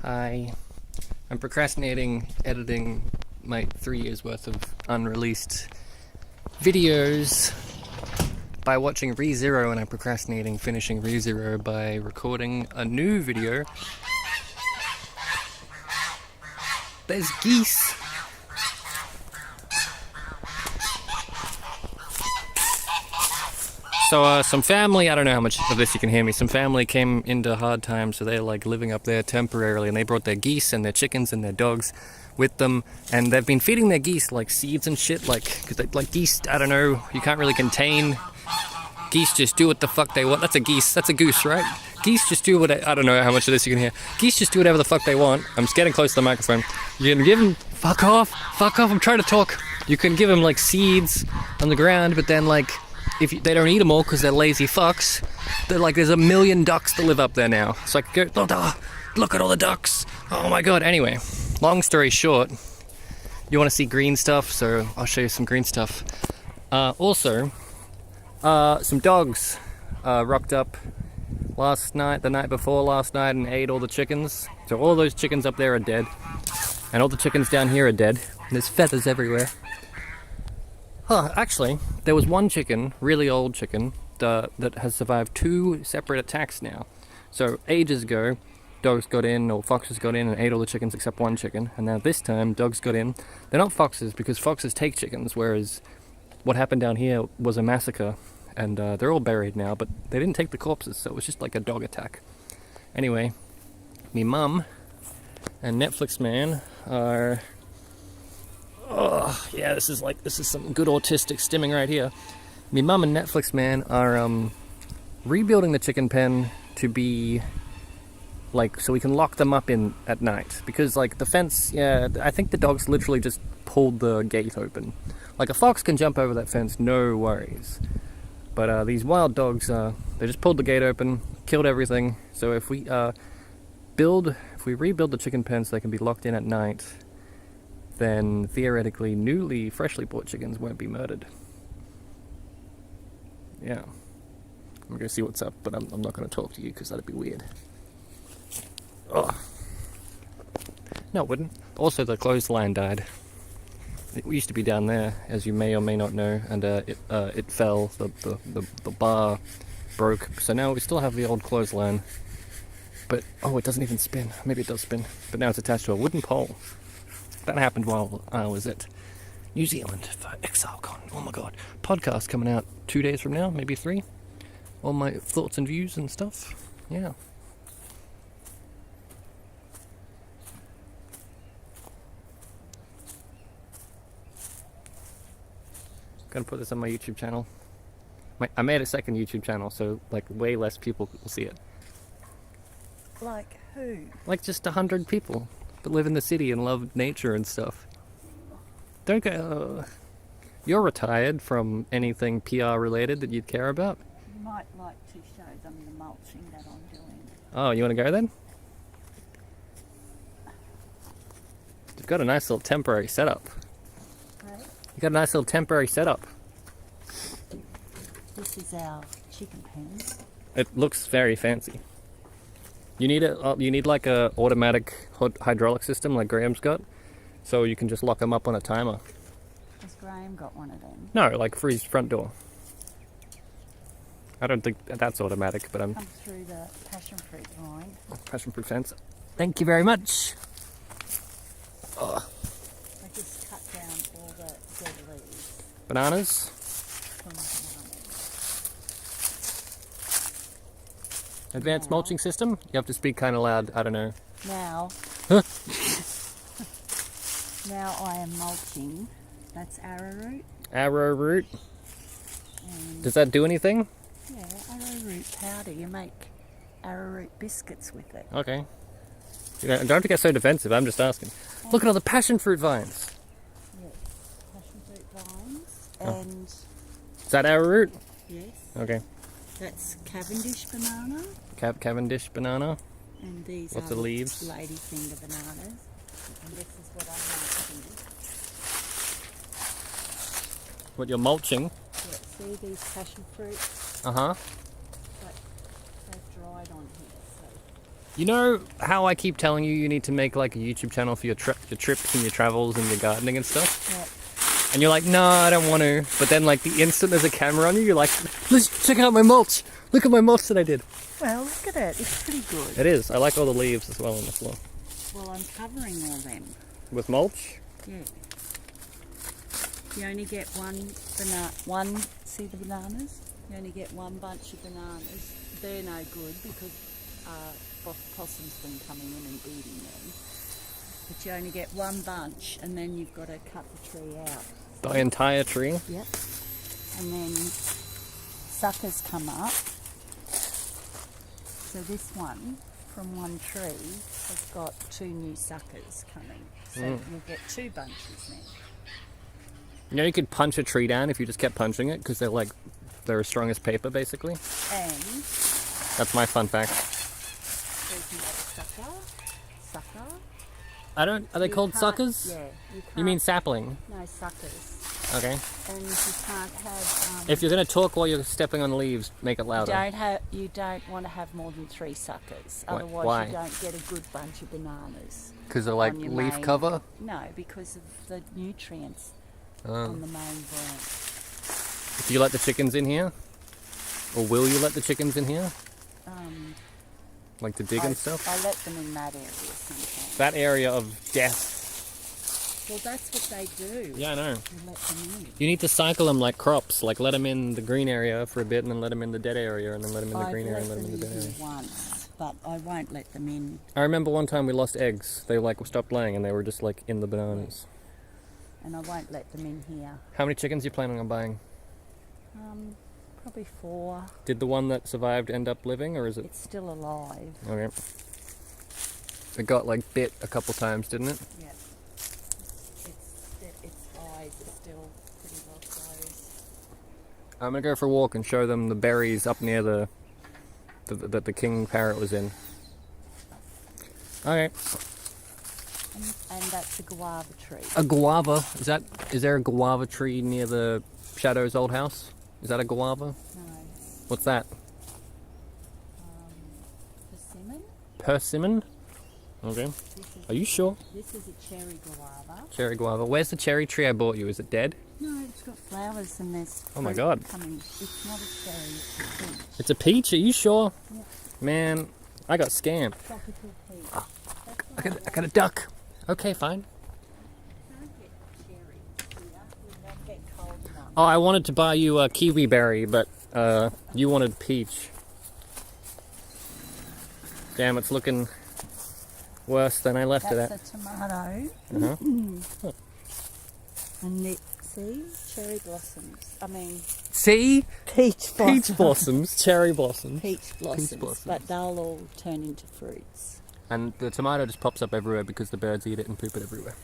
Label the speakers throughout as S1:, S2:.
S1: I'm procrastinating editing my 3 years worth of unreleased videos by watching ReZero, and I'm procrastinating finishing ReZero by recording a new video. There's geese. So some family, I don't know how much of this you can hear me, some family came into hard times, so they're like living up there temporarily, and they brought their geese and their chickens and their dogs with them, and they've been feeding their geese like seeds and shit, like geese, I don't know, you can't really contain. Geese just do what the fuck they want. That's a geese, that's a goose, right? Geese just do what, I don't know how much of this you can hear. Geese just do whatever the fuck they want. I'm just getting close to the microphone. You can give them, fuck off, I'm trying to talk. You can give them like seeds on the ground, but then like, if they don't eat them all because they're lazy fucks, they're like, there's 1 million ducks to live up there now. So I could go, look at all the ducks. Oh my god. Anyway, long story short, you want to see green stuff, so I'll show you some green stuff. Also, some dogs rocked up last night, the night before last night, and ate all the chickens. So all those chickens up there are dead, and all the chickens down here are dead. And there's feathers everywhere. Actually, there was one chicken, really old chicken, that has survived 2 separate attacks now. So ages ago, dogs got in, or foxes got in and ate all the chickens except one chicken. And now this time, dogs got in. They're not foxes, because foxes take chickens, whereas what happened down here was a massacre. And they're all buried now, but they didn't take the corpses, so it was just like a dog attack. Anyway, me mum and Netflix man are... Oh, yeah, this is some good autistic stimming right here. Me mum and Netflix man are rebuilding the chicken pen to be like, so we can lock them up in at night, because like the fence, yeah, I think the dogs literally just pulled the gate open. Like a fox can jump over that fence, no worries, but these wild dogs, they just pulled the gate open, killed everything. So if we rebuild the chicken pen so they can be locked in at night, then theoretically freshly bought chickens won't be murdered. Yeah. I'm gonna go see what's up, but I'm not gonna talk to you because that'd be weird. Ugh. No, it wouldn't. Also, the clothesline died. It used to be down there, as you may or may not know, and it fell. The bar broke, so now we still have the old clothesline. But it doesn't even spin. Maybe it does spin, but now it's attached to a wooden pole. That happened while I was at New Zealand for ExileCon. Oh my god. Podcast coming out 2 days from now, maybe 3. All my thoughts and views and stuff. Yeah. Gonna put this on my YouTube channel. I made a second YouTube channel, so like way less people will see it.
S2: Like who?
S1: Like just 100 people that live in the city and love nature and stuff. Don't go. You're retired from anything PR related that you'd care about.
S2: You might like to show them the mulching that I'm doing.
S1: Oh, you want to go then? You've got a nice little temporary setup.
S2: Right?
S1: You got a nice little temporary setup.
S2: This is our chicken pen.
S1: It looks very fancy. You need like a automatic hydraulic system like Graham's got, so you can just lock them up on a timer.
S2: Has Graham got one of them?
S1: No, like for his front door. I don't think that's automatic, but
S2: Come through the passion fruit vine.
S1: Passion fruit fence. Thank you very much.
S2: I just cut down all the dead leaves
S1: Bananas.
S2: from the bananas.
S1: Advanced mulching system? You have to speak kind of loud, I don't know.
S2: Now, now I am mulching. That's arrowroot.
S1: Arrowroot.
S2: And
S1: Does that do anything?
S2: yeah, arrowroot powder. You make arrowroot biscuits with it.
S1: Okay. You don't have to get so defensive, I'm just asking. Look at all the passion fruit vines.
S2: Yes, passion fruit vines.
S1: Oh.
S2: And
S1: Is that arrowroot?
S2: yes,
S1: Okay.
S2: that's Cavendish banana.
S1: Cavendish banana.
S2: And these
S1: Lots
S2: are
S1: of leaves.
S2: ladyfinger bananas. And this is what I'm mulching.
S1: What you're mulching?
S2: Yeah, see these passion fruits?
S1: Uh-huh.
S2: But they've dried on here, so
S1: You know how I keep telling you need to make like a YouTube channel for your trips and your travels and your gardening and stuff?
S2: Yeah.
S1: And you're like, no, I don't want to. But then like the instant there's a camera on you, you're like, let's check out my mulch. Look at my mulch that I did.
S2: Well, look at it. It's pretty good.
S1: It is. I like all the leaves as well on the floor.
S2: Well, I'm covering all them.
S1: With mulch?
S2: Yeah. You only get see the bananas? You only get one bunch of bananas. They're no good because possum's been coming in and eating them. But you only get one bunch and then you've got to cut the tree out.
S1: The entire tree?
S2: Yep. And then suckers come up. So this one from one tree has got 2 new suckers coming. So you'll get 2 bunches then.
S1: You know you could punch a tree down if you just kept punching it because they're as strong as paper basically.
S2: And
S1: That's my fun fact.
S2: there's another sucker.
S1: Are they
S2: You
S1: called
S2: can't-
S1: suckers?
S2: Yeah. You
S1: You mean
S2: can't-
S1: sapling?
S2: No, suckers.
S1: Okay.
S2: And you can't have...
S1: If you're going to talk while you're stepping on the leaves, make it louder.
S2: you don't want to have more than 3 suckers.
S1: Why-
S2: Otherwise
S1: why?
S2: you don't get a good bunch of bananas.
S1: Because they're like
S2: on your
S1: leaf
S2: main-
S1: cover?
S2: No, because of the nutrients
S1: Oh.
S2: on the main branch.
S1: Do you let the chickens in here? Or will you let the chickens in here? Like to dig and stuff?
S2: I let them in that area sometimes.
S1: That area of death.
S2: Well, that's what they do.
S1: Yeah, I know.
S2: You let them in.
S1: You need to cycle them like crops. Like let them in the green area for a bit and then let them in the dead area and then let them in the green area and let them in the dead area.
S2: Once, but I won't let them in.
S1: I remember one time we lost eggs. They like stopped laying and they were just like in the bananas.
S2: And I won't let them in here.
S1: How many chickens are you planning on buying?
S2: Probably 4.
S1: Did the one that survived end up living or is it?
S2: It's still alive.
S1: Okay. It got like bit a couple times, didn't it?
S2: Yeah. Its eyes are still pretty well closed.
S1: I'm gonna go for a walk and show them the berries up near the king parrot was in. Okay.
S2: And that's a guava tree.
S1: A guava. Is there a guava tree near the Shadow's old house? Is that a guava?
S2: No.
S1: What's that?
S2: Persimmon.
S1: Persimmon? Okay. Are you sure?
S2: This is a cherry guava.
S1: Cherry guava. Where's the cherry tree I bought you? Is it dead?
S2: No, it's got flowers and there's
S1: Oh my
S2: fruit
S1: God.
S2: coming. It's not a cherry, it's a peach.
S1: It's a peach? Are you sure?
S2: Yeah.
S1: Man, I got scammed.
S2: Tropical peach.
S1: I got a duck. Okay, fine.
S2: Don't get cherry here. We don't get cold enough.
S1: Oh, I wanted to buy you a kiwi berry, but you wanted peach. Damn, it's looking worse than I left it at.
S2: That's a tomato.
S1: Uh-huh.
S2: And see, cherry blossoms. I mean,
S1: See?
S2: peach blossoms.
S1: Peach blossoms, cherry blossoms.
S2: Peach blossoms.
S1: blossoms.
S2: But they'll all turn into fruits.
S1: And the tomato just pops up everywhere because the birds eat it and poop it everywhere.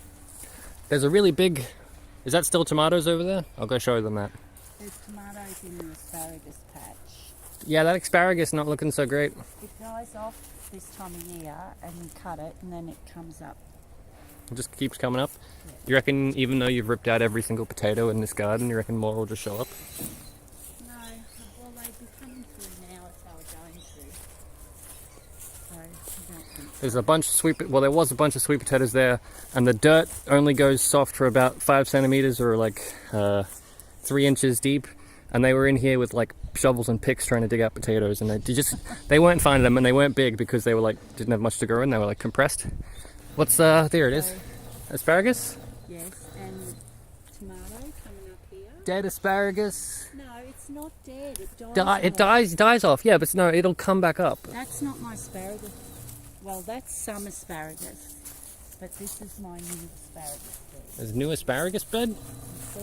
S1: There's a really big... Is that still tomatoes over there? I'll go show them that.
S2: There's tomatoes in the asparagus patch.
S1: Yeah, that asparagus not looking so great.
S2: It dies off this time of year and you cut it and then it comes up.
S1: It just keeps coming up. You reckon even though you've ripped out every single potato in this garden, you reckon more will just show up?
S2: No, well they'd be coming through now if they were going to. So I don't think so.
S1: There's a bunch of there was a bunch of sweet potatoes there, and the dirt only goes soft for about 5 centimeters or like 3 inches deep. And they were in here with like shovels and picks trying to dig out potatoes, and they weren't finding them, and they weren't big because they were like didn't have much to grow in. They were like compressed. What's there it is, asparagus.
S2: Yes, and tomato coming up here.
S1: Dead asparagus.
S2: No, it's not dead. It dies.
S1: It dies off. Yeah, but no, it'll come back up.
S2: That's not my asparagus. Well, that's some asparagus, but this is my new asparagus bed.
S1: There's new asparagus bed.
S2: See,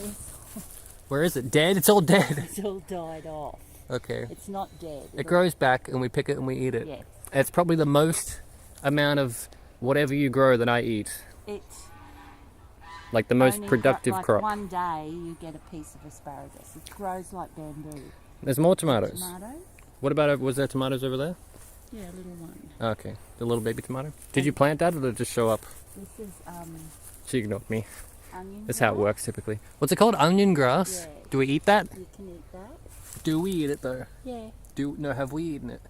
S1: Where is it? Dead? It's all dead.
S2: it's all died off.
S1: Okay.
S2: It's not dead.
S1: It grows back, and we pick it and we eat it.
S2: Yeah.
S1: It's probably the most amount of whatever you grow that I eat.
S2: It's
S1: Like the most
S2: only
S1: productive
S2: like
S1: crop.
S2: One day you get a piece of asparagus. It grows like bamboo.
S1: There's more tomatoes.
S2: Tomato?
S1: What about was there tomatoes over there?
S2: Yeah, a little one.
S1: Okay, the little baby tomato. Did you plant that or did it just show up?
S2: This is
S1: She ignored me.
S2: onion.
S1: That's how it
S2: grass.
S1: works typically. What's it called? Onion grass?
S2: Yeah.
S1: Do we eat that?
S2: You can eat that.
S1: Do we eat it though?
S2: Yeah.
S1: No, have we eaten it?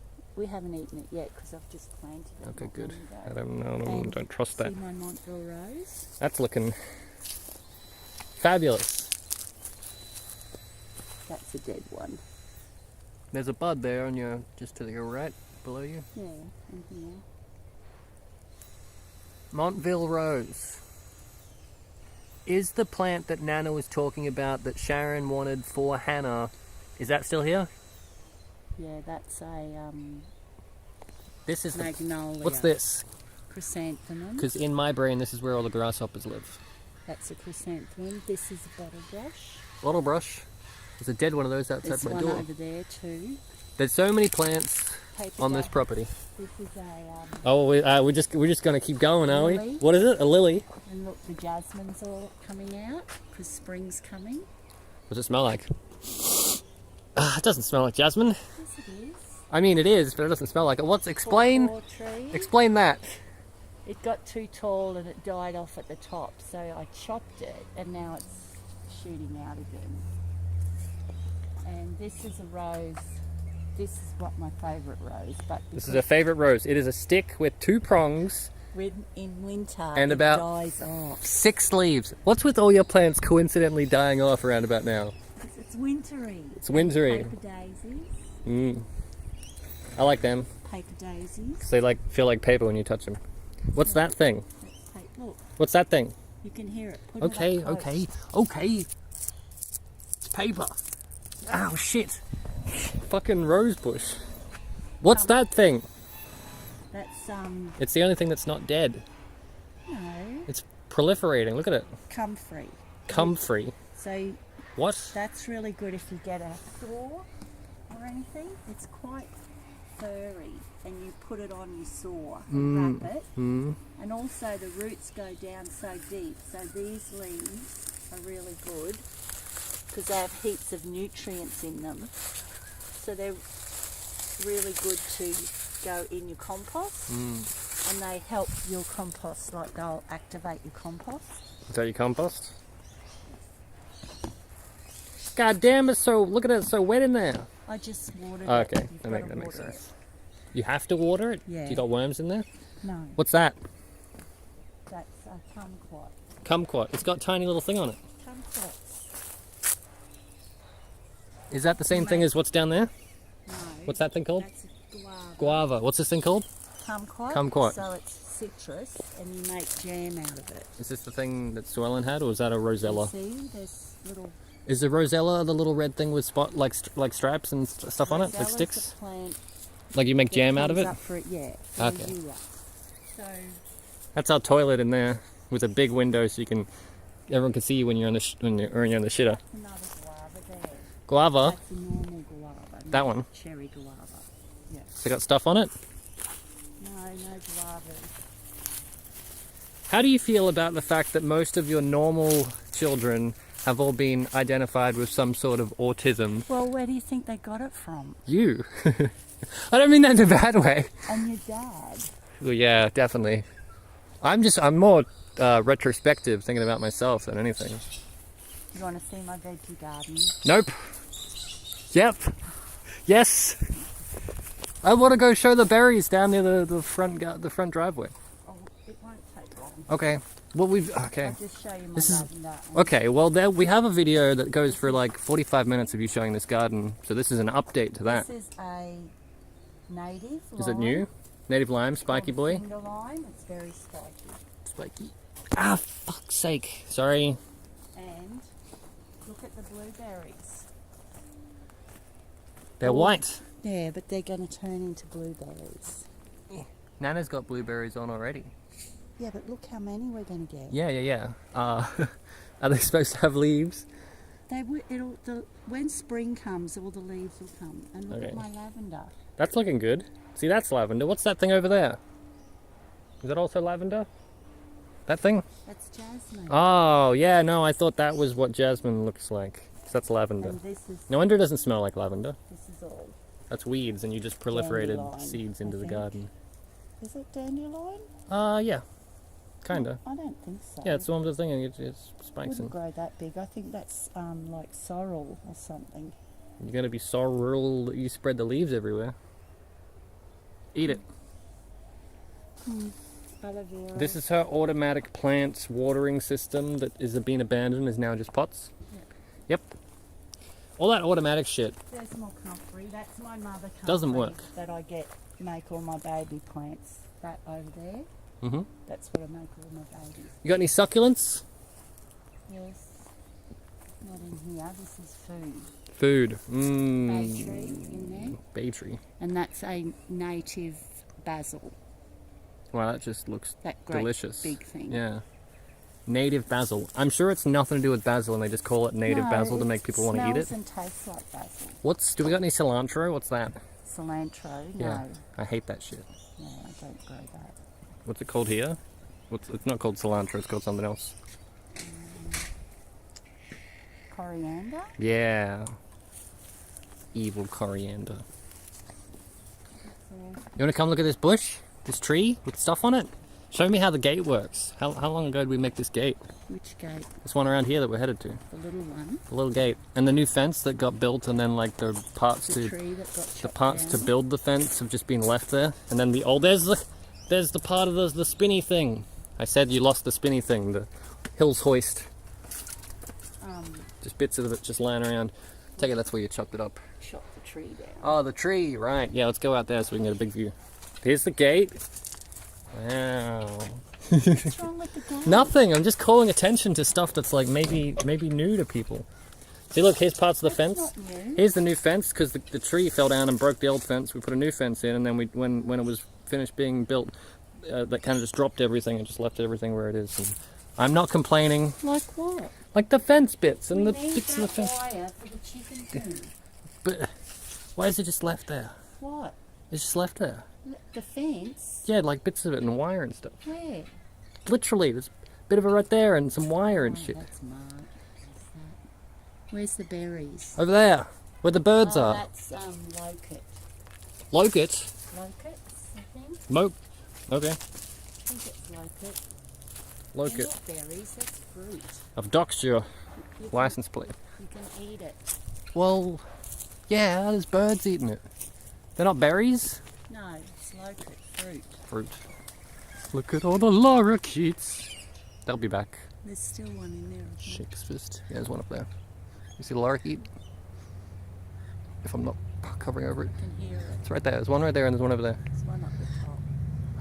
S2: we haven't eaten it yet because I've just planted it.
S1: Okay,
S2: not
S1: good.
S2: long ago.
S1: I
S2: And
S1: don't trust that.
S2: See my Montville rose?
S1: That's looking fabulous.
S2: That's a dead one.
S1: There's a bud there on your, just to your right, below you.
S2: Yeah, and here.
S1: Montville rose. Is the plant that Nana was talking about that Sharon wanted for Hannah, is that still here?
S2: Yeah, that's a
S1: This is the,
S2: magnolia.
S1: what's this?
S2: Chrysanthemum.
S1: Because in my brain, this is where all the grasshoppers live.
S2: That's a chrysanthemum. This is a bottle brush.
S1: Bottle brush. There's a dead one of those outside
S2: There's
S1: my
S2: one
S1: door.
S2: over there too.
S1: There's so many plants
S2: Paper
S1: on this
S2: dye.
S1: property.
S2: This is a
S1: Oh, we're just gonna keep going, are we?
S2: Lily.
S1: What is it? A lily?
S2: and look, the jasmine's all coming out because spring's coming.
S1: What does it smell like? It doesn't smell like jasmine.
S2: Yes, it is.
S1: I mean, it is, but it doesn't smell like it. What's explain?
S2: Pawpaw tree.
S1: Explain that.
S2: It got too tall and it died off at the top, so I chopped it and now it's shooting out again. And this is a rose. This is what my favourite rose, but
S1: This is a favourite rose. It is a stick with 2 prongs,
S2: in winter
S1: And
S2: it
S1: about-
S2: dies off.
S1: 6 leaves. What's with all your plants coincidentally dying off around about now?
S2: It's wintry.
S1: It's wintry.
S2: Paper daisies.
S1: Mm. I like them.
S2: Paper daisies.
S1: 'Cause they feel like paper when you touch them. What's that thing?
S2: Look,
S1: What's that thing?
S2: you can hear it. Put
S1: Okay,
S2: it up close.
S1: okay. It's paper. Ow, shit. Fucking rose bush. What's that thing?
S2: That's
S1: It's the only thing that's not dead.
S2: no,
S1: It's proliferating. Look at it.
S2: comfrey.
S1: Comfrey.
S2: So
S1: What?
S2: that's really good if you get a saw or anything. It's quite furry, and you put it on your saw and wrap it.
S1: Mm.
S2: And also the roots go down so deep, so these leaves are really good because they have heaps of nutrients in them. So they're really good to go in your compost, and they help your compost, like they'll activate your compost.
S1: Is that your compost? God damn, it's so, look at it, it's so wet in there.
S2: I just watered it.
S1: Okay,
S2: You've
S1: that
S2: gotta
S1: makes
S2: water
S1: sense. You have to water it?
S2: Yeah.
S1: You got worms in there?
S2: it. No,
S1: What's that?
S2: that's a kumquat.
S1: Kumquat. It's got a tiny little thing on it.
S2: Kumquats.
S1: Is that the same thing as what's down there?
S2: No.
S1: What's that thing called?
S2: That's a guava.
S1: Guava. What's this thing called?
S2: Kumquat.
S1: Kumquat.
S2: So it's citrus, and you make jam out of it.
S1: Is this the thing that Swellen had, or is that a rosella?
S2: See, there's little
S1: Is the rosella the little red thing with like stripes and stuff on it, like
S2: rosellas
S1: sticks?
S2: a plant
S1: Like you make
S2: that
S1: jam out of
S2: comes
S1: it?
S2: Up for it, yeah. for
S1: Okay.
S2: a year. So
S1: That's our toilet in there with a big window, so you can everyone can see you when you're on the when you're on the shitter.
S2: another guava there.
S1: Guava.
S2: That's a normal guava.
S1: That
S2: not
S1: one?
S2: Cherry guava. Yeah.
S1: They got stuff on it.
S2: No guavas.
S1: How do you feel about the fact that most of your normal children have all been identified with some sort of autism?
S2: Well, where do you think they got it from?
S1: You. I don't mean that in a bad way.
S2: And your dad.
S1: Well, yeah, definitely. I'm more retrospective, thinking about myself than anything.
S2: You want to see my veggie garden?
S1: Nope. Yep. Yes. I want to go show the berries down near the front driveway.
S2: Oh, it won't take long.
S1: Okay. Well, okay.
S2: I'll just show you my
S1: This is-
S2: lavender.
S1: Okay, well, there we have a video that goes for like 45 minutes of you showing this garden, so this is an update to that.
S2: This is a native
S1: Is it
S2: lime
S1: new? Native lime,
S2: called
S1: spiky boy?
S2: finger lime. It's very spiky.
S1: Spiky. Ah, fuck's sake. Sorry.
S2: And look at the blueberries.
S1: They're white.
S2: Yeah, but they're going to turn into blueberries.
S1: Nana's got blueberries on already.
S2: Yeah, but look how many we're going to get.
S1: Yeah. Are they supposed to have leaves?
S2: When spring comes, all the leaves will come. And look
S1: Okay.
S2: at my lavender.
S1: That's looking good. See, that's lavender. What's that thing over there? Is that also lavender? That thing?
S2: That's jasmine.
S1: Oh, yeah, no, I thought that was what jasmine looks like. 'Cause that's lavender.
S2: And this is
S1: No wonder it doesn't smell like lavender.
S2: all.
S1: That's weeds, and you just proliferated
S2: Dandelion,
S1: seeds into
S2: I
S1: the
S2: think.
S1: garden.
S2: Is it dandelion?
S1: Yeah. Kinda.
S2: I don't think so.
S1: Yeah, it's the one with the thing, and it's spikes
S2: Wouldn't
S1: in.
S2: grow that big. I think that's like sorrel or something.
S1: You're gonna be sorrel that you spread the leaves everywhere. Eat it.
S2: Aloe vera.
S1: This is her automatic plant watering system that is being abandoned, is now just pots. Yep. All that automatic shit
S2: There's more comfrey. That's my mother comfrey.
S1: doesn't work.
S2: That I make all my baby plants. That over there.
S1: Mm-hmm.
S2: That's what I make all my babies.
S1: You got any succulents?
S2: Yes. Not in here. This is food.
S1: Food.
S2: Bay tree in there.
S1: Bay tree.
S2: And that's a native basil.
S1: Wow, that just looks
S2: That great
S1: delicious.
S2: big thing.
S1: Yeah. Native basil. I'm sure it's nothing to do with basil and they just call it native basil to make people want to eat it.
S2: Smells and tastes like basil.
S1: Do we got any cilantro? What's that?
S2: Cilantro?
S1: Yeah.
S2: No.
S1: I hate that shit.
S2: Yeah, I don't grow that.
S1: What's it called here? It's not called cilantro, it's called something else.
S2: Coriander?
S1: Yeah. Evil coriander.
S2: Yeah.
S1: You want to come look at this bush? This tree with stuff on it? Show me how the gate works. How long ago did we make this gate?
S2: Which gate?
S1: This one around here that we're headed to.
S2: The little one?
S1: The little gate. And the new fence that got built and then like the parts
S2: The tree that got chopped
S1: the parts
S2: down?
S1: to build the fence have just been left there. And then there's the part of the spinny thing. I said you lost the spinny thing, the Hills hoist. Just bits of it just lying around. Take it that's where you chopped it up.
S2: Chop the tree down.
S1: Oh, the tree, right. Yeah, let's go out there so we can get a big view. Here's the gate. Wow.
S2: What's wrong with the gate?
S1: Nothing. I'm just calling attention to stuff that's like maybe new to people. See, look, here's parts of the fence.
S2: Not new.
S1: Here's the new fence because the tree fell down and broke the old fence. We put a new fence in, and then when it was finished being built, that kind of just dropped everything and just left everything where it is. And I'm not complaining.
S2: Like what?
S1: Like the fence bits and
S2: We
S1: the
S2: need
S1: bits of the
S2: that
S1: fence.
S2: wire for the chicken coop.
S1: But why is it just left there?
S2: What?
S1: It's just left there.
S2: The fence?
S1: Yeah, like bits of it and wire and stuff.
S2: Where?
S1: Literally, there's a bit of it right there and some wire and
S2: Oh,
S1: shit.
S2: that's marked. What's that? Where's the berries?
S1: Over there, where the birds
S2: Oh,
S1: are.
S2: that's locust.
S1: Locust?
S2: Locusts, I think.
S1: Okay.
S2: I think it's locust.
S1: Locust.
S2: They're not berries, that's fruit.
S1: I've doxed your
S2: You can,
S1: license plate.
S2: you can eat it.
S1: Well, yeah, there's birds eating it. They're not berries?
S2: No, it's locust fruit.
S1: Fruit. Look at all the lorikeets. They'll be back.
S2: There's still one in there. I think.
S1: Shakes fist. Yeah, there's one up there. You see the lorikeet? If I'm not covering over it.
S2: You can hear it.
S1: It's right there. There's one right there and there's one over there.
S2: There's one up the top.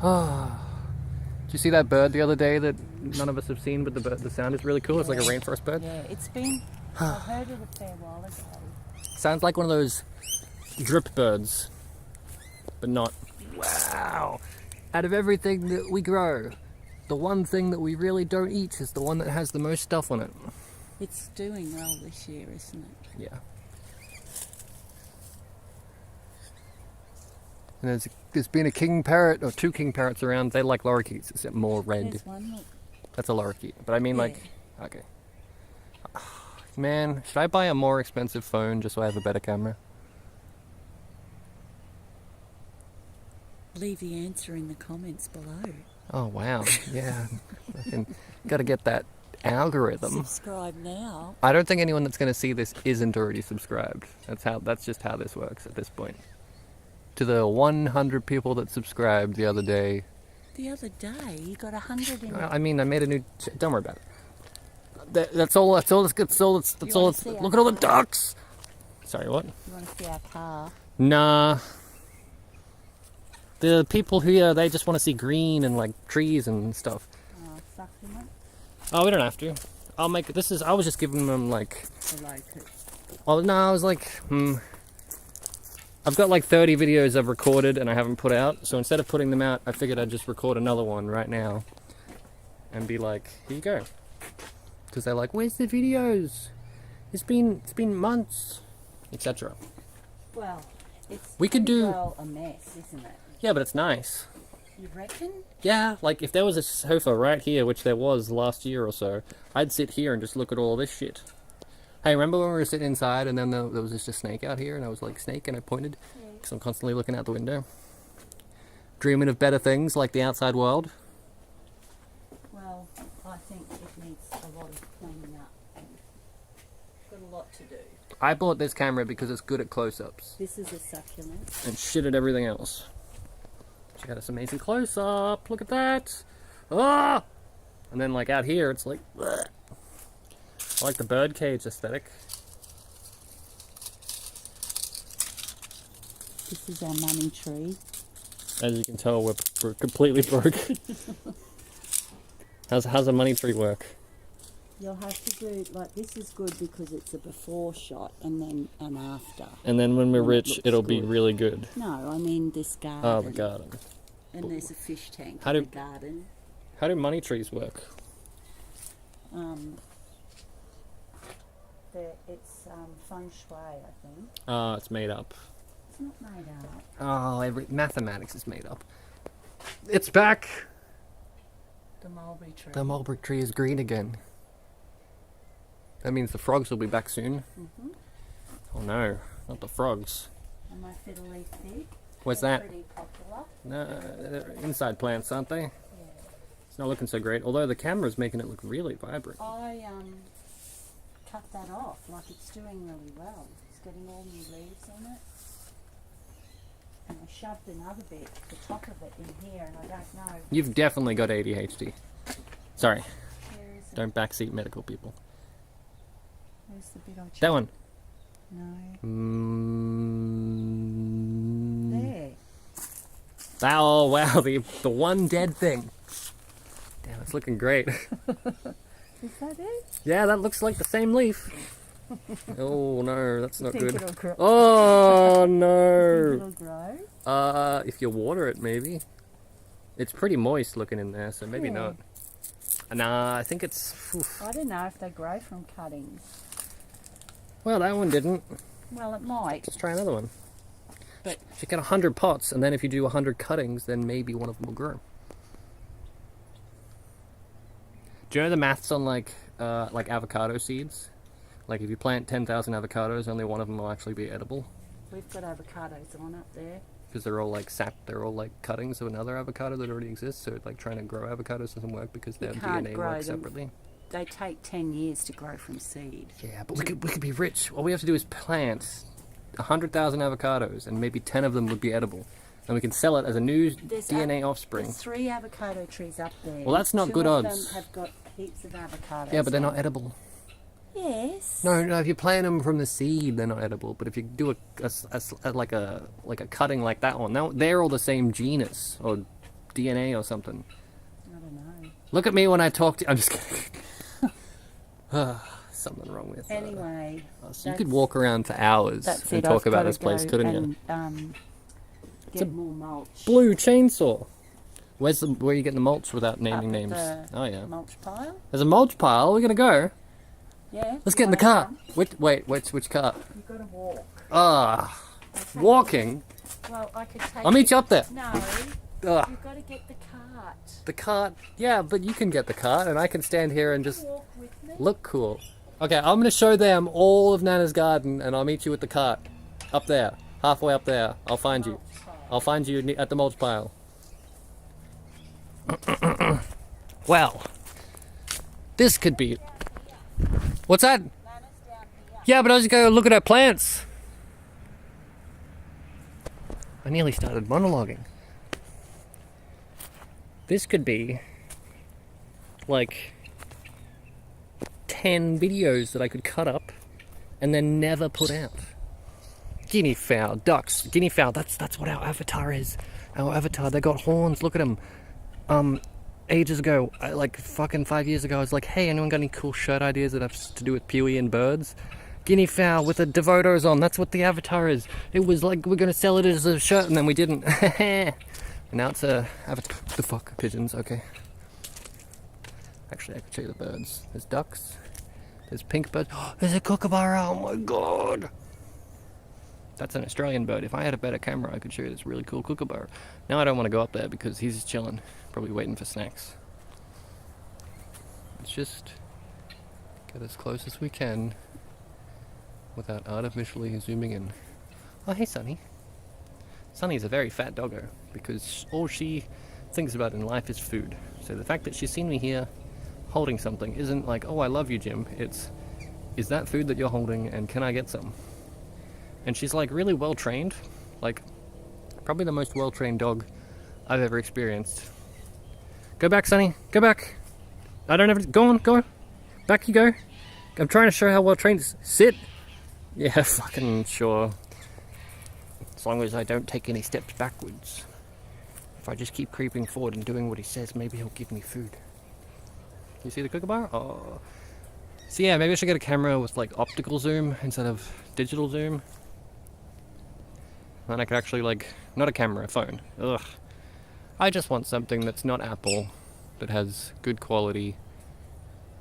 S1: Ah. Did you see that bird the other day that none of us have seen, but the sound is really cool? It's like a rainforest bird.
S2: Yeah, it's been. I heard it a fair while ago.
S1: Sounds like one of those drip birds, but not. Wow. Out of everything that we grow, the one thing that we really don't eat is the one that has the most stuff on it.
S2: It's doing well this year, isn't it?
S1: Yeah. And there's been a king parrot or two king parrots around. They like lorikeets, except more red.
S2: There's one. Look.
S1: That's a lorikeet. But I mean,
S2: Yeah.
S1: like, okay. Man, should I buy a more expensive phone just so I have a better camera?
S2: Leave the answer in the comments below.
S1: Oh wow, yeah. Gotta get that algorithm.
S2: Subscribe now.
S1: I don't think anyone that's going to see this isn't already subscribed. That's just how this works at this point. To the 100 people that subscribed the other day.
S2: The other day, you got 100 in it.
S1: I mean, I made a new. Don't worry about it. That's all. That's all. That's all. That's all.
S2: see our
S1: Look at all the ducks. Sorry, what?
S2: You want to see our car?
S1: Nah. The people here, they just want to see green and like trees and stuff.
S2: Succulent.
S1: Oh, we don't have to. I'll make it. I was just giving them like.
S2: The locust.
S1: Well, no, I was like, I've got like 30 videos I've recorded and I haven't put out. So instead of putting them out, I figured I'd just record another one right now and be like, here you go. Because they're like, where's the videos? It's been months, etc.
S2: Well, it's
S1: We could
S2: pretty
S1: do-
S2: well a mess, isn't it?
S1: Yeah, but it's nice.
S2: You reckon?
S1: Yeah, like if there was a sofa right here, which there was last year or so, I'd sit here and just look at all this shit. Hey, remember when we were sitting inside and then there was just a snake out here and I was like, snake, and I pointed? Because I'm constantly looking out the window. Dreaming of better things like the outside world.
S2: Well, I think it needs a lot of cleaning up and got a lot to do.
S1: I bought this camera because it's good at close-ups
S2: This is a succulent.
S1: and shit at everything else. Check out this amazing close-up. Look at that. Ah! And then like out here, it's like, bleh. I like the birdcage aesthetic.
S2: This is our money tree.
S1: As you can tell, we're completely broke. How's a money tree work?
S2: You'll have to do, like, this is good because it's a before shot and then an after.
S1: And then when we're
S2: And
S1: rich, it'll be
S2: good.
S1: really good.
S2: No, I mean this garden.
S1: Oh, the garden.
S2: And there's a fish tank
S1: How
S2: in
S1: do-
S2: the garden.
S1: How do money trees work?
S2: It's feng shui, I think.
S1: Oh, it's made up.
S2: It's not made up.
S1: Oh, mathematics is made up. It's back!
S2: The mulberry tree.
S1: The mulberry tree is green again. That means the frogs will be back soon.
S2: Mm-hmm.
S1: Oh no, not the frogs.
S2: And my fiddle leaf fig.
S1: What's
S2: They're
S1: that?
S2: pretty popular.
S1: No, they're inside plants, aren't they?
S2: Yeah.
S1: It's not looking so great, although the camera's making it look really vibrant.
S2: I cut that off, like it's doing really well. It's getting all new leaves on it. And I shoved another bit, the top of it, in here, and I don't know.
S1: You've definitely got ADHD. Sorry,
S2: Where is it?
S1: don't backseat medical people.
S2: Where's the bit I chopped?
S1: That one.
S2: No.
S1: Mm.
S2: There.
S1: Oh wow, the one dead thing. Damn, it's looking great.
S2: Is that it?
S1: Yeah, that looks like the same leaf. Oh no, that's not
S2: Think
S1: good.
S2: it'll grow?
S1: Oh
S2: Think
S1: no.
S2: it'll grow?
S1: If you water it, maybe. It's pretty moist looking in there, so maybe
S2: Yeah.
S1: not. Nah, I think it's. Oof.
S2: I don't know if they grow from cuttings.
S1: Well, that one didn't.
S2: Well, it might.
S1: Let's try another one.
S2: But
S1: You get 100 pots, and then if you do 100 cuttings, then maybe one of them will grow. Do you know the maths on like avocado seeds? Like if you plant 10,000 avocados, only one of them will actually be edible,
S2: we've got avocados on up there.
S1: because they're all like they're all like cuttings of another avocado that already exists. So like trying to grow avocados doesn't work because their
S2: can't
S1: DNA
S2: grow
S1: works
S2: them.
S1: separately.
S2: They take 10 years to grow from seed.
S1: Yeah, but we could be rich. All we have to do is plant 100,000 avocados, and maybe 10 of them would be edible, and we can sell it as a new DNA offspring.
S2: There's 3 avocado trees up there.
S1: Well, that's not
S2: 2
S1: good
S2: of
S1: odds.
S2: them have got heaps of avocados.
S1: Yeah, but they're
S2: on
S1: not edible.
S2: Yes.
S1: No, if you plant them from the seed, they're not edible. But if you do like a cutting like that one, they're all the same genus or DNA or something.
S2: I don't know.
S1: Look at me when I talk to. I'm just kidding. Something wrong with.
S2: Anyway,
S1: So you could walk around for hours
S2: that's
S1: and
S2: it.
S1: talk
S2: I've
S1: about
S2: gotta
S1: this place,
S2: go
S1: couldn't you?
S2: and, get more mulch.
S1: Blue chainsaw. Where are you getting the mulch without naming
S2: Up at
S1: names?
S2: the
S1: Oh yeah.
S2: mulch pile.
S1: There's a mulch pile. We're gonna go.
S2: Yeah.
S1: Let's get in the car. Which car?
S2: You've got to walk.
S1: Ah,
S2: Okay.
S1: walking.
S2: Well, I could take.
S1: I'll meet you up there.
S2: No,
S1: Ugh.
S2: you've got to get the cart.
S1: The cart. Yeah, but you can get the cart, and I can stand here and just
S2: Walk with me.
S1: look cool. Okay, I'm gonna show them all of Nana's garden, and I'll meet you with the cart. Up there, halfway up there. I'll find you.
S2: Mulch pile.
S1: I'll find you at the mulch pile. Well, this could be. What's that?
S2: Nana's down here.
S1: Yeah, but I was just going to look at our plants. I nearly started monologuing. This could be like 10 videos that I could cut up and then never put out. Guinea fowl, ducks, guinea fowl, that's what our avatar is. Our avatar, they got horns, look at them. Ages ago, like fucking 5 years ago, I was like, hey, anyone got any cool shirt ideas that have to do with Pewee and birds? Guinea fowl with the Devotos on, that's what the avatar is. It was like, we're gonna sell it as a shirt, and then we didn't. And now it's a avatar. The fuck, pigeons, okay. Actually, I could show you the birds. There's ducks, there's pink birds. There's a kookaburra, oh my god. That's an Australian bird. If I had a better camera, I could show you this really cool kookaburra. Now I don't want to go up there because he's just chilling, probably waiting for snacks. Let's just get as close as we can without artificially zooming in. Oh, hey, Sunny. Sunny's a very fat doggo because all she thinks about in life is food. So the fact that she's seen me here holding something isn't like, oh, I love you, Jim. It's, is that food that you're holding and can I get some? And she's like really well trained, like probably the most well trained dog I've ever experienced. Go back, Sonny. Go back. I don't have to. Go on, go on. Back you go. I'm trying to show how well trained. Sit. Yeah, fucking sure. As long as I don't take any steps backwards. If I just keep creeping forward and doing what he says, maybe he'll give me food. You see the kookaburra? Oh. So yeah, maybe I should get a camera with like optical zoom instead of digital zoom. Then I could actually like, not a camera, a phone. Ugh. I just want something that's not Apple, that has good quality,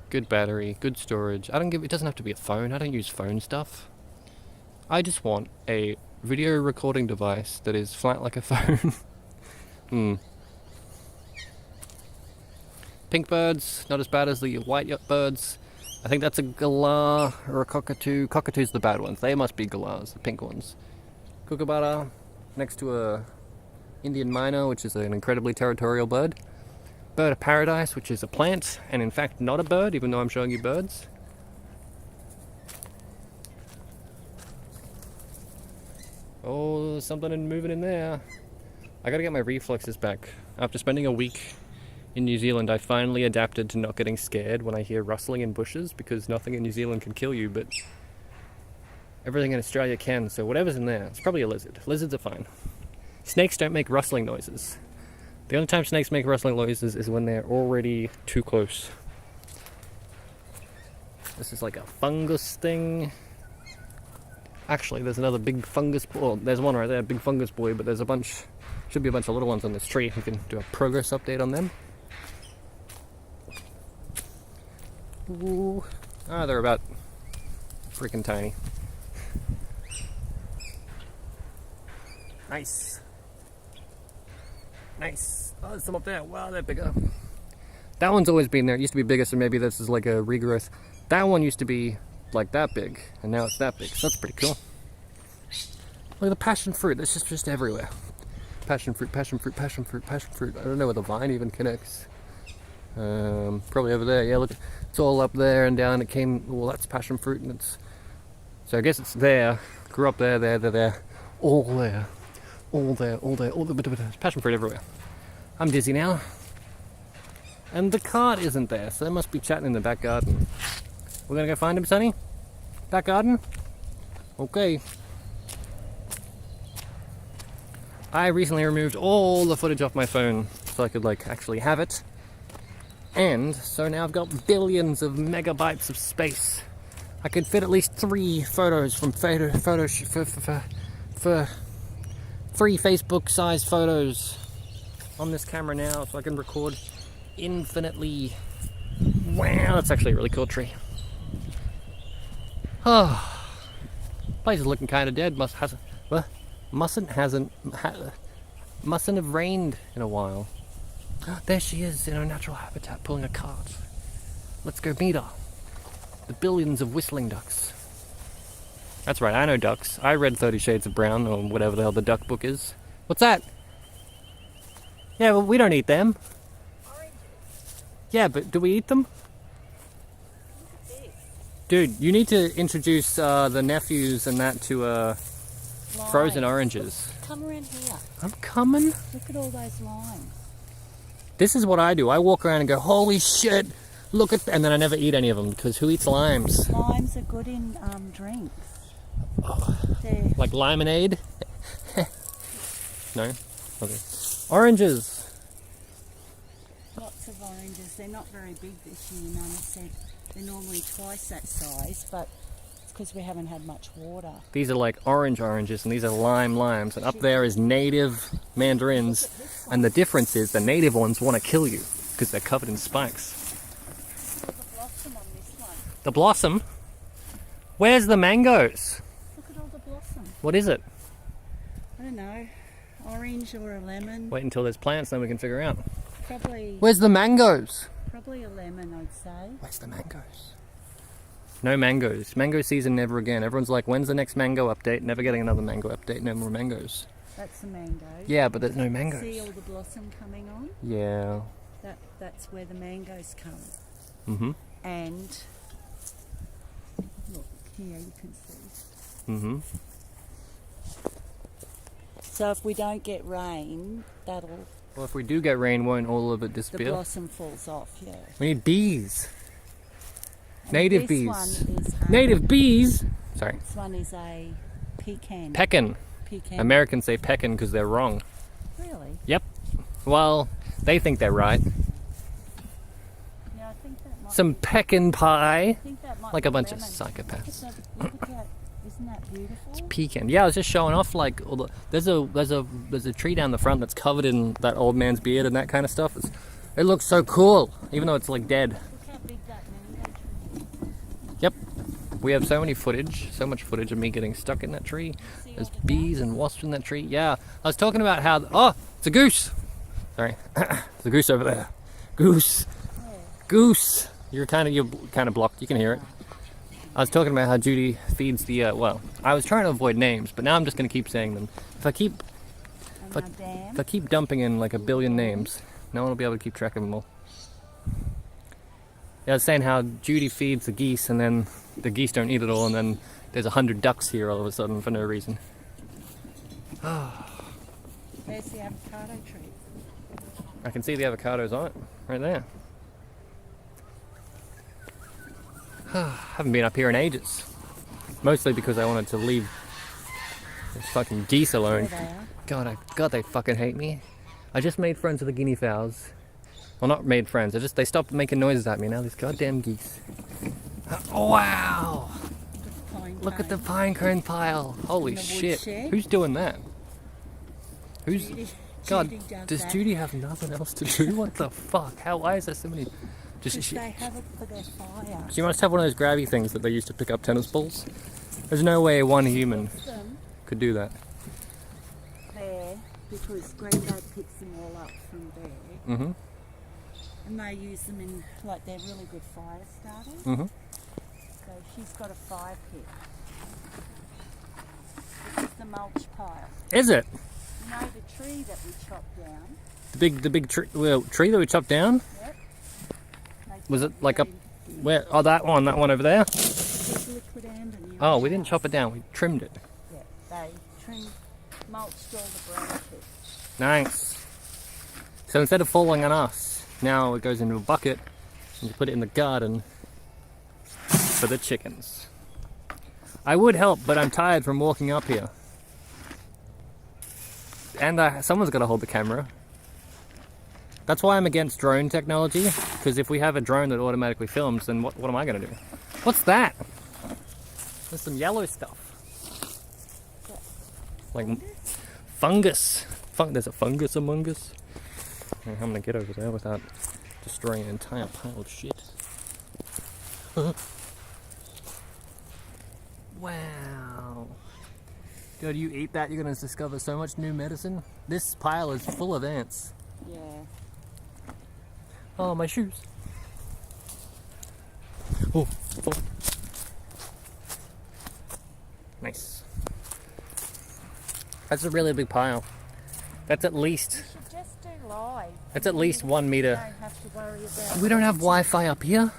S1: good battery, good storage. It doesn't have to be a phone. I don't use phone stuff. I just want a video recording device that is flat like a phone. Pink birds, not as bad as the white birds. I think that's a galah or a cockatoo. Cockatoos the bad ones. They must be galahs, the pink ones. Kookaburra next to a Indian myna, which is an incredibly territorial bird. Bird of paradise, which is a plant, and in fact not a bird, even though I'm showing you birds. Oh, there's something moving in there. I gotta get my reflexes back. After spending a week in New Zealand, I finally adapted to not getting scared when I hear rustling in bushes, because nothing in New Zealand can kill you, but everything in Australia can, so whatever's in there, it's probably a lizard. Lizards are fine. Snakes don't make rustling noises. The only time snakes make rustling noises is when they're already too close. This is like a fungus thing. Actually, there's another big fungus boy. Well, there's one right there, big fungus boy, but there's a bunch, should be a bunch of little ones on this tree. We can do a progress update on them. Ooh. Ah, they're about freaking tiny. Nice. Nice. Oh, there's some up there. Wow, they're bigger. That one's always been there. It used to be bigger, so maybe this is like a regrowth. That one used to be like that big, and now it's that big, so that's pretty cool. Look at the passion fruit. That's just everywhere. Passion fruit, passion fruit, passion fruit, passion fruit. I don't know where the vine even connects. Probably over there. Yeah, look, it's all up there and down. It came, well, that's passion fruit, and it's, so I guess it's there. Grew up there, all there. All there, all there, all there. There's passion fruit everywhere. I'm dizzy now. And the cart isn't there, so they must be chatting in the back garden. We're gonna go find him, Sonny? Back garden? Okay. I recently removed all the footage off my phone so I could like actually have it. And so now I've got billions of megabytes of space. I could fit at least 3 photos from free Facebook sized photos on this camera now, so I can record infinitely. Wow, that's actually a really cool tree. Oh, place is looking kind of dead. Mustn't have rained in a while. There she is in her natural habitat, pulling a cart. Let's go meet her. The billions of whistling ducks. That's right, I know ducks. I read 30 Shades of Brown, or whatever the hell the duck book is. What's that? Yeah, well, we don't eat them. Oranges. Yeah, but do we eat them? Dude, you need to introduce the nephews and that to frozen oranges.
S2: Come around here.
S1: I'm coming.
S2: Look at all those limes.
S1: This is what I do. I walk around and go, holy shit, look at that. And then I never eat any of them, because who eats limes?
S2: Limes are good in drinks.
S1: Oh, like limonade? No? Okay. Oranges.
S2: Lots of oranges. They're not very big this year, Nana said. They're normally twice that size, but it's because we haven't had much water.
S1: These are like oranges, and these are limes, and up there is native mandarins, and the difference is the native ones want to kill you, because they're covered in spikes.
S2: Look at the blossom on this one.
S1: The blossom? Where's the mangoes?
S2: Look at all the blossom.
S1: What is it?
S2: I don't know. Orange or a lemon.
S1: Wait until there's plants, then we can figure out.
S2: Probably.
S1: Where's the mangoes?
S2: Probably a lemon, I'd say.
S1: Where's the mangoes? No mangoes. Mango season never again. Everyone's like, when's the next mango update? Never getting another mango update. No more mangoes.
S2: That's the mango.
S1: Yeah, but there's no mangoes.
S2: See all the blossom coming on?
S1: Yeah.
S2: That's where the mangoes come.
S1: Mm-hmm.
S2: And look here, you can see.
S1: Mm-hmm.
S2: So if we don't get rain, that'll
S1: Well, if we do get rain, won't all of it
S2: The
S1: disappear?
S2: blossom falls off, yeah.
S1: We need bees.
S2: And
S1: Native
S2: this
S1: bees.
S2: one is
S1: Native bees! Sorry.
S2: This one is a pecan.
S1: Pecan.
S2: Pecan.
S1: Americans say pecan because they're wrong.
S2: Really?
S1: Yep. Well, they think they're right.
S2: Yeah, I think that might.
S1: Some pecan pie.
S2: I think that might
S1: Like
S2: be
S1: a bunch of
S2: lemon.
S1: psychopaths.
S2: Look at that. Isn't that beautiful?
S1: Pecan. Yeah, I was just showing off like all the, there's a tree down the front that's covered in that old man's beard and that kind of stuff. It looks so cool, even though it's like dead.
S2: Look how big that mango tree is.
S1: Yep. We have so much footage of me getting stuck in that tree.
S2: See
S1: There's
S2: all the
S1: bees and wasps in that tree. Yeah, I was talking about how. Oh, it's a goose. Sorry, there's a goose over there. Goose,
S2: Yeah.
S1: goose. You're kind of blocked. You can hear it. I was talking about how Judy feeds the. Well, I was trying to avoid names, but now I'm just going to keep saying them. If I keep
S2: And
S1: But-
S2: my dam.
S1: If I keep dumping in like a billion names, no one will be able to keep track of them all. Yeah, I was saying how Judy feeds the geese and then the geese don't eat it all and then there's 100 ducks here all of a sudden for no reason.
S2: There's the avocado tree.
S1: I can see the avocados on it, right there. Haven't been up here in ages. Mostly because I wanted to leave these fucking geese
S2: There
S1: alone.
S2: they are.
S1: God, they fucking hate me. I just made friends with the guinea fowls. Well, not made friends. They stopped making noises at me now. These goddamn geese. Oh, wow! Look at the pine cone pile. Holy
S2: In the
S1: shit!
S2: woodshed.
S1: Who's doing that? Who's?
S2: Judy,
S1: God,
S2: Judy
S1: does
S2: that.
S1: Judy have nothing else to do? What the fuck? Why is there so many?
S2: Because they have it for their fire.
S1: She must have one of those grabby things that they used to pick up tennis balls. There's no way one human
S2: Them
S1: could do that.
S2: there because Granddad picks them all up from there,
S1: Mm-hmm.
S2: and they use them in like they're really good fire starters.
S1: Mm-hmm.
S2: So she's got a fire pit. This is the mulch pile.
S1: Is it
S2: You know the tree that we chopped down.
S1: the big tree that we chopped down?
S2: Yep. They
S1: Was it
S2: chopped
S1: like
S2: that
S1: up
S2: in
S1: where? Oh, that one over there.
S2: big liquid and a new
S1: Oh, we didn't
S2: house.
S1: chop it down. We trimmed it.
S2: Yeah, they trimmed, mulched all the branches.
S1: Nice. So instead of falling on us, now it goes into a bucket and you put it in the garden for the chickens. I would help, but I'm tired from walking up here. And someone's got to hold the camera. That's why I'm against drone technology, because if we have a drone that automatically films, then what am I going to do? What's that? There's some yellow stuff. Like fungus. There's a fungus among us. I'm going to get over there without destroying an entire pile of shit. Wow. God, you eat that, you're going to discover so much new medicine. This pile is full of ants.
S2: Yeah.
S1: Oh, my shoes. Oh. Nice. That's a really big pile. That's at least,
S2: You should just do live.
S1: that's at least 1
S2: You
S1: meter.
S2: don't have to worry about.
S1: We don't have Wi-Fi up here.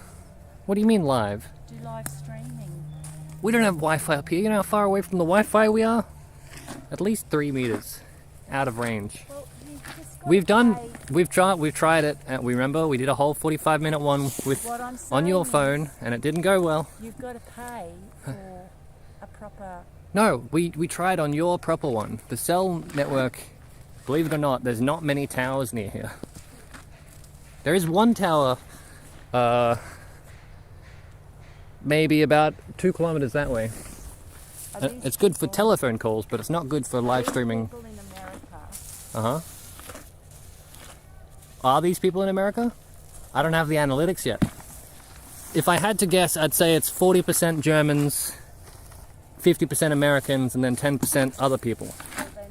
S1: What do you mean live?
S2: Do live streaming.
S1: We don't have Wi-Fi up here. You know how far away from the Wi-Fi we are? At least 3 meters out of range.
S2: Well, you just
S1: We've tried it. We remember we did a whole 45-minute one with
S2: What I'm
S1: on your
S2: saying
S1: phone,
S2: is
S1: and it didn't go well.
S2: you've got to pay for a proper.
S1: No, we tried on your proper one. The cell network, believe it or not, there's not many towers near here. There is one tower, maybe about 2 kilometers that way.
S2: Are these
S1: It's good for
S2: people-
S1: telephone calls, but it's not good for live
S2: these
S1: streaming.
S2: People in America.
S1: Uh-huh. Are these people in America? I don't have the analytics yet. If I had to guess, I'd say it's 40% Germans, 50% Americans, and then 10% other people.
S2: Well, then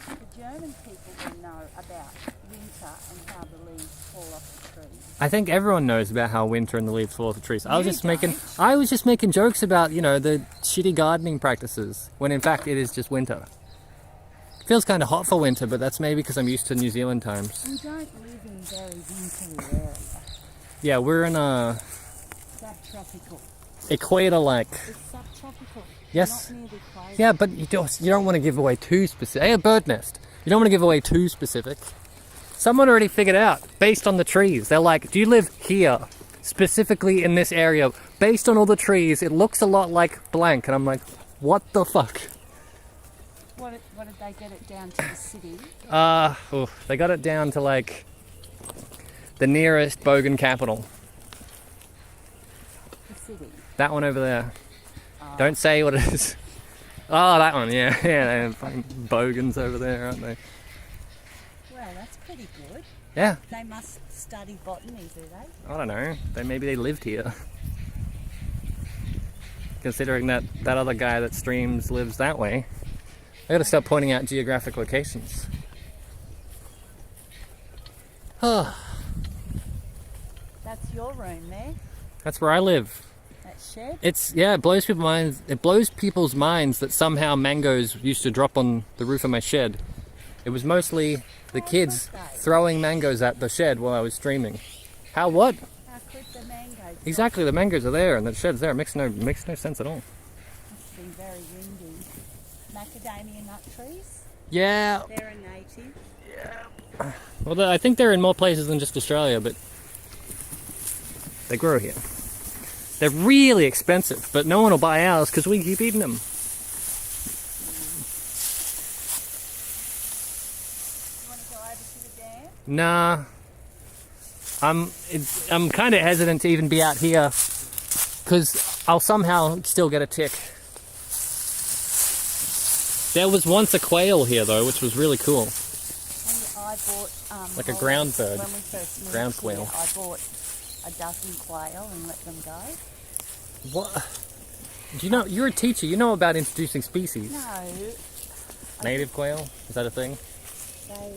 S2: the German people will know about winter and how the leaves fall off the trees.
S1: I think everyone knows about how winter and the leaves fall off the trees. I was
S2: You
S1: just making jokes about, you know, the shitty gardening practices, when in fact it is just winter. It feels kind of hot for winter, but that's maybe because I'm used to New Zealand times.
S2: We don't live in very wintry area.
S1: Yeah, we're in a
S2: Subtropical.
S1: equator-like.
S2: It's subtropical.
S1: Yes.
S2: Not near the equator.
S1: Yeah, but you don't want to give away too specific. Hey, a bird nest. You don't want to give away too specific. Someone already figured out, based on the trees. They're like, do you live here? Specifically in this area. Based on all the trees, it looks a lot like blank. And I'm like, what the fuck?
S2: What did they get it down to the city?
S1: They got it down to like the nearest Bogan capital.
S2: The city?
S1: That one over there. Don't say what it is. Oh, that one, yeah. Yeah, they're fucking Bogans over there, aren't they?
S2: Well, that's pretty good.
S1: Yeah.
S2: They must study botany, do they?
S1: I don't know. Maybe they lived here. Considering that other guy that streams lives that way. I gotta start pointing out geographic locations.
S2: That's your room there?
S1: That's where I live.
S2: That shed?
S1: It blows people's minds. It blows people's minds that somehow mangoes used to drop on the roof of my shed. It was mostly the kids throwing mangoes at the shed while I was streaming. How what?
S2: How could the mangoes?
S1: Exactly, the mangoes are there and the shed's there. It makes no sense at all.
S2: Must have been very windy. Macadamia nut trees?
S1: Yeah.
S2: They're a native.
S1: Yeah. Well, I think they're in more places than just Australia, but they grow here. They're really expensive, but no one will buy ours because we keep eating them.
S2: You want to go over to the dam?
S1: Nah. I'm kind of hesitant to even be out here because I'll somehow still get a tick. There was once a quail here though, which was really cool.
S2: And I bought
S1: like a ground bird.
S2: When we first moved
S1: Ground
S2: here,
S1: quail.
S2: I bought a dozen quail and let them go.
S1: What? Do you know? You're a teacher. You know about introducing species.
S2: No.
S1: Native quail? Is that a thing?
S2: They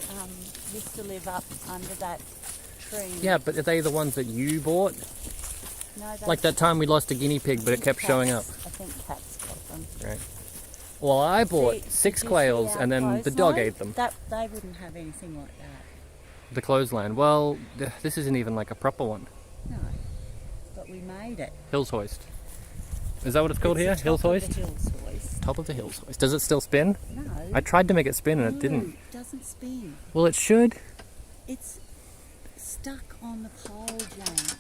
S2: used to live up under that tree.
S1: Yeah, but are they the ones that you bought?
S2: No,
S1: Like that time we lost a guinea pig, but it kept showing up.
S2: I think cats got them.
S1: Right. Well, I bought
S2: See,
S1: 6
S2: did you
S1: quails,
S2: see
S1: and then
S2: our
S1: the dog
S2: clothesline?
S1: ate them.
S2: They wouldn't have anything like that.
S1: The clothesline. Well, this isn't even like a proper one.
S2: No, but we made it.
S1: Hills hoist. Is that what it's called
S2: It's
S1: here?
S2: the
S1: Hills
S2: top of
S1: hoist?
S2: the hills hoist.
S1: Top of the hills hoist. Does it still spin?
S2: No.
S1: I tried to make it spin and it
S2: No,
S1: didn't.
S2: it doesn't spin.
S1: Well, it should.
S2: It's stuck on the pole, James.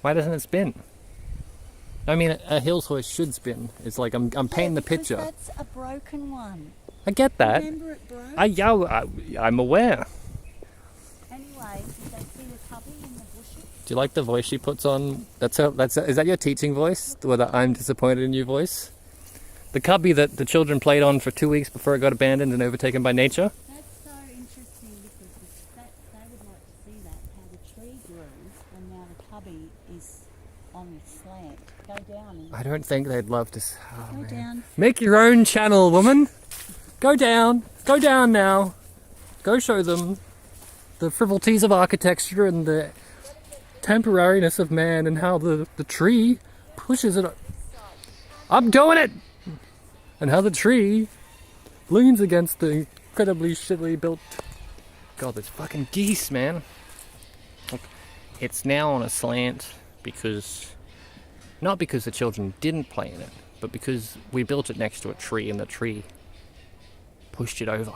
S1: Why doesn't it spin? I mean, a hills hoist should spin. It's like I'm painting the
S2: Because
S1: picture.
S2: that's a broken one.
S1: I get that.
S2: Remember it broke?
S1: I'm aware.
S2: Anyway, did they see the cubby in the bushes?
S1: Do you like the voice she puts on? Is that your teaching voice? The I'm disappointed in you voice? The cubby that the children played on for 2 weeks before it got abandoned and overtaken by nature?
S2: That's so interesting because they would like to see that, how the tree grew and now the cubby is on the slant. Go down and
S1: I don't think they'd love to. Oh,
S2: go
S1: man.
S2: down.
S1: Make your own channel, woman. Go down. Go down now. Go show them the frivolities of architecture and the temporariness of man and how the tree pushes it. I'm doing it! And how the tree leans against the incredibly shittily built... God, there's fucking geese, man. Look, it's now on a slant because... Not because the children didn't play in it, but because we built it next to a tree and the tree pushed it over.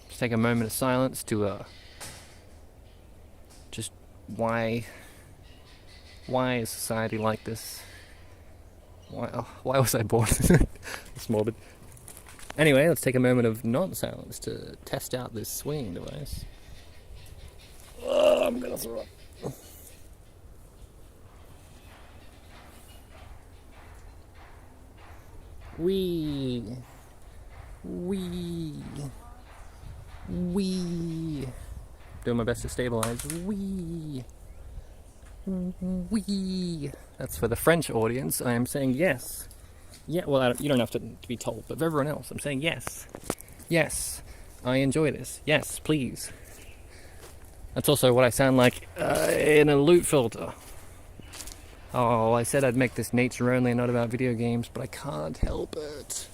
S1: Just take a moment of silence to just why is society like this? Why was I born? It's morbid. Anyway, let's take a moment of non-silence to test out this swinging device. Oh, I'm gonna throw up. Wee. Doing my best to stabilize. Wee. That's for the French audience. I am saying yes. Yeah, well, you don't have to be told, but for everyone else, I'm saying yes. Yes, I enjoy this. Yes, please. That's also what I sound like in a loop filter. Oh, I said I'd make this nature only, not about video games, but I can't help it.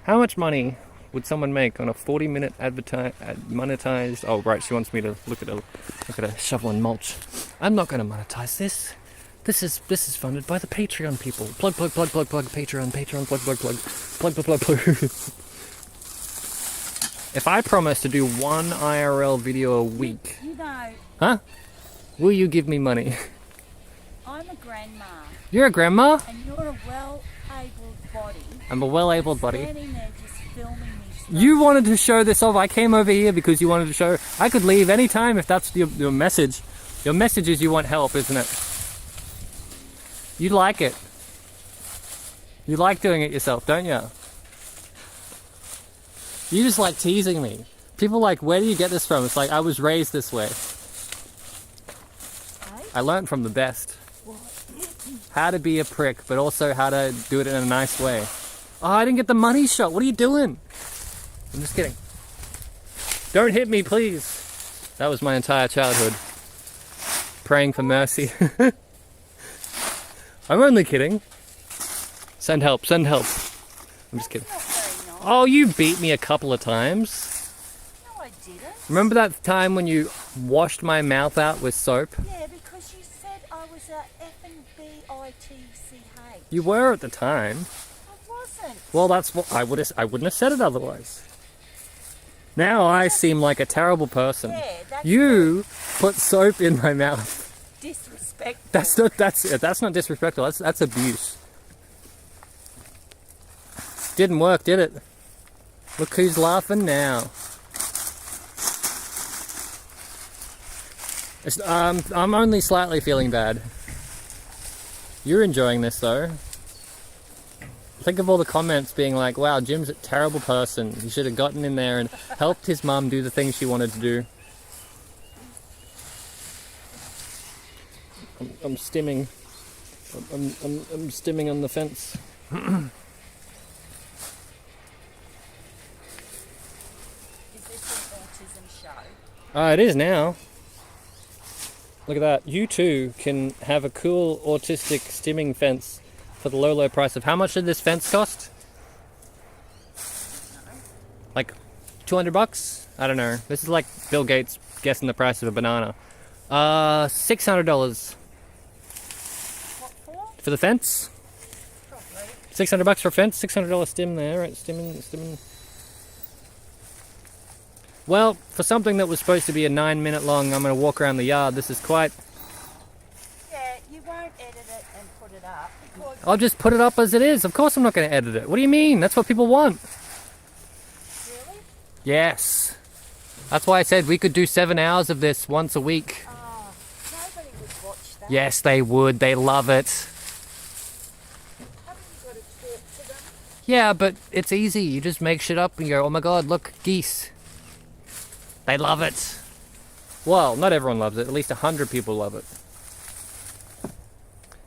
S1: How much money would someone make on a 40-minute monetized? Oh, right, she wants me to look at a shovel and mulch. I'm not going to monetize this This is funded by the Patreon people. Plug, Patreon, plug, plug. If I promise to do one IRL video a week...
S2: You know...
S1: Huh? Will you give me money?
S2: I'm a grandma.
S1: You're a grandma?
S2: And you're a well-abled body.
S1: I'm a well-abled body.
S2: Standing there just filming me.
S1: You wanted to show this off. I came over here because you wanted to show... I could leave any time if that's your message. Your message is you want help, isn't it? You like it. You like doing it yourself, don't you? You just like teasing me. People like, where do you get this from? It's like, I was raised this way. I learned from the best. How to be a prick, but also how to do it in a nice way. Oh, I didn't get the money shot. What are you doing? I'm just kidding. Don't hit me, please. That was my entire childhood. Praying for mercy. I'm only kidding. Send help, send help. I'm just kidding. Oh, you beat me a couple of times.
S2: No, I didn't.
S1: Remember that time when you washed my mouth out with soap?
S2: Yeah, because you said I was a effing B-I-T-C-H.
S1: You were at the time.
S2: I wasn't.
S1: Well, that's what I wouldn't have said it otherwise. Now I seem like a terrible person.
S2: Yeah, that's
S1: You put soap in my mouth.
S2: disrespectful.
S1: That's not disrespectful. That's abuse. Didn't work, did it? Look who's laughing now. I'm only slightly feeling bad. You're enjoying this though. Think of all the comments being like, wow, Jim's a terrible person. He should have gotten in there and helped his mum do the things she wanted to do. I'm stimming. I'm stimming on the fence.
S2: Is this an autism show?
S1: It is now. Look at that. You too can have a cool autistic stimming fence for the low price of... How much did this fence cost? Like $200? I don't know. This is like Bill Gates guessing the price of a banana. $600.
S2: What for?
S1: For the fence?
S2: Probably.
S1: $600 for a fence, $600 stim there, right? Stimming. Well, for something that was supposed to be a 9-minute long, I'm going to walk around the yard. This is quite...
S2: Yeah, you won't edit it and put it up because...
S1: I'll just put it up as it is. Of course I'm not going to edit it. What do you mean? That's what people want.
S2: Really?
S1: Yes. That's why I said we could do 7 hours of this once a week.
S2: Oh, nobody would watch that.
S1: Yes, they would. They love it.
S2: Haven't you got to talk to them?
S1: Yeah, but it's easy. You just make shit up and you go, oh my god, look, geese. They love it. Well, not everyone loves it. At least 100 people love it.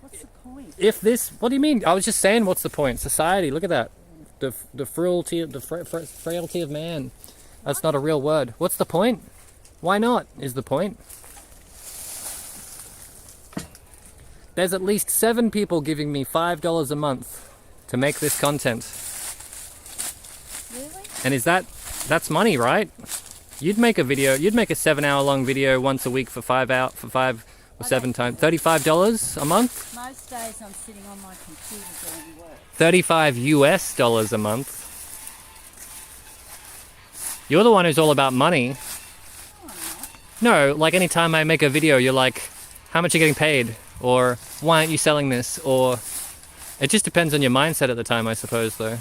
S2: What's the point?
S1: If this... What do you mean? I was just saying, what's the point? Society, look at that. The frailty of man. That's not a real word. What's the point? Why not, is the point. There's at least 7 people giving me $5 a month to make this content.
S2: Really?
S1: And that's money, right? You'd make a 7-hour long video once a week for 5 or 7 times. $35 a month?
S2: Most days I'm sitting on my computer doing work.
S1: $35 US a month. You're the one who's all about money.
S2: No, I'm not.
S1: No, like anytime I make a video, you're like, how much are you getting paid? Or why aren't you selling this? Or it just depends on your mindset at the time, I suppose, though.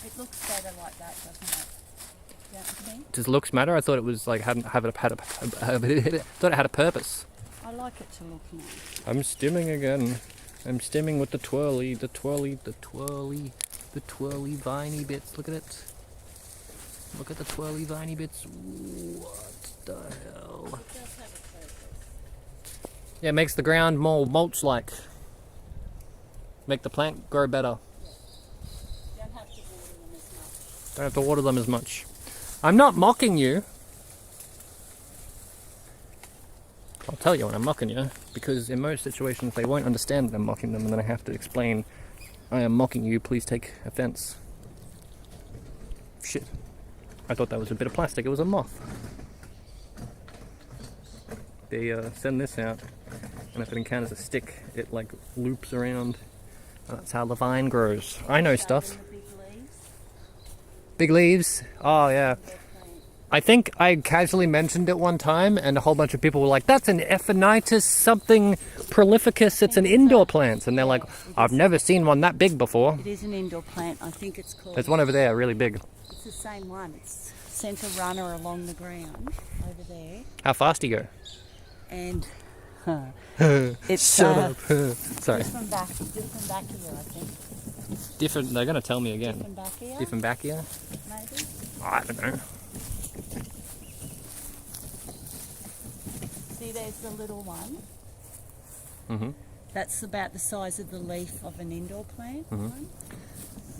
S2: It looks better like that, doesn't it? You know what I mean?
S1: Does looks matter? I thought it was like thought it had a purpose.
S2: I like it to look nice.
S1: I'm stimming again. I'm stimming with the twirly viney bits. Look at it. Look at the twirly viney bits. What the hell?
S2: It does have a purpose.
S1: Yeah, it makes the ground more mulch-like. Make the plant grow better.
S2: You don't have to water them as much.
S1: Don't have to water them as much. I'm not mocking you. I'll tell you when I'm mocking you, because in most situations they won't understand that I'm mocking them, and then I have to explain, I am mocking you, please take offense. Shit. I thought that was a bit of plastic, it was a moth. they send this out, and if it encounters a stick, it like loops around. That's how the vine grows. I know stuff.
S2: The big leaves.
S1: Big leaves. Oh yeah. I think I casually mentioned it one time, and a whole bunch of people were like, "That's an Ephronitis something prolificus. It's an indoor plant." And they're like, "I've never seen one that big before."
S2: It is an indoor plant. I think it's called.
S1: There's one over there, really big.
S2: It's the same one. It's sent a runner along the ground over there,
S1: How fast do you go?
S2: and it's
S1: Shut up. Sorry.
S2: just from back here, I think.
S1: Different. They're gonna tell me again.
S2: From back here,
S1: Different back here.
S2: maybe.
S1: I don't know.
S2: See, there's the little one.
S1: Mhm.
S2: That's about the size of the leaf of an indoor plant. One.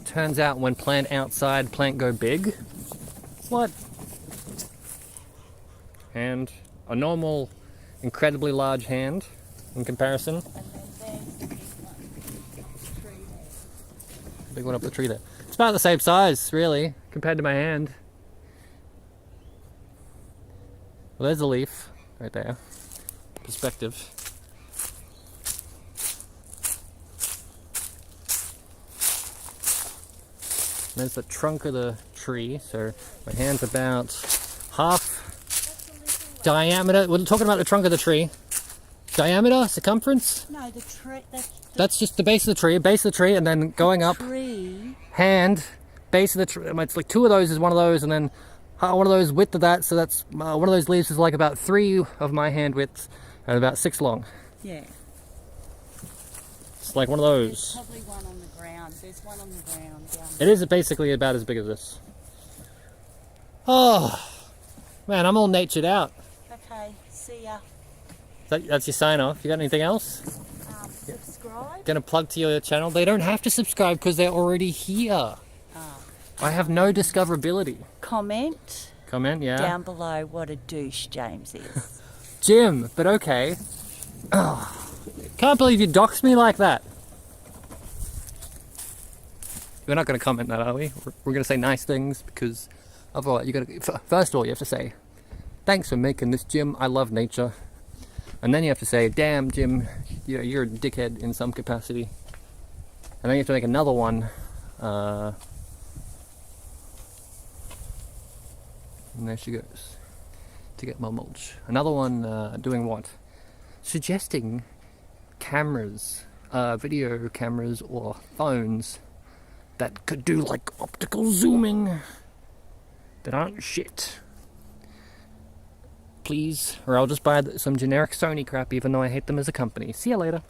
S1: Turns out when plant outside, plant go big. What? And a normal, incredibly large hand in comparison.
S2: And then there's the big one. Tree there.
S1: Big one up the tree there. It's about the same size, really, compared to my hand. Well, there's a leaf right there. Perspective. There's the trunk of the tree, so my hand's about half diameter. We're talking about the trunk of the tree. Diameter, circumference?
S2: No, the tree.
S1: That's just the base of the tree, and then going up.
S2: Tree.
S1: Hand, base of the tree. It's like two of those is one of those, and then one of those width of that. So that's one of those leaves is like about 3 of my hand width and about 6 long.
S2: Yeah.
S1: It's like one of
S2: There's
S1: those.
S2: probably one on the ground. There's one on the ground down
S1: It is basically about as big as this. Oh, man, I'm all natured out.
S2: Okay, see ya.
S1: That's your sign off. You got anything else?
S2: Subscribe.
S1: Gonna plug to your channel? They don't have to subscribe because they're already here. I have no discoverability.
S2: Comment
S1: Comment, yeah.
S2: down below what a douche James is.
S1: Jim, but okay. Oh, can't believe you doxed me like that. We're not going to comment that, are we? We're going to say nice things because otherwise you got to. First of all, you have to say, "Thanks for making this, Jim. I love nature." And then you have to say, "Damn, Jim, you're a dickhead in some capacity." And then you have to make another one. And there she goes to get my mulch. Another one doing what? Suggesting cameras, video cameras or phones that could do like optical zooming that aren't shit. Please, or I'll just buy some generic Sony crap even though I hate them as a company. See ya later.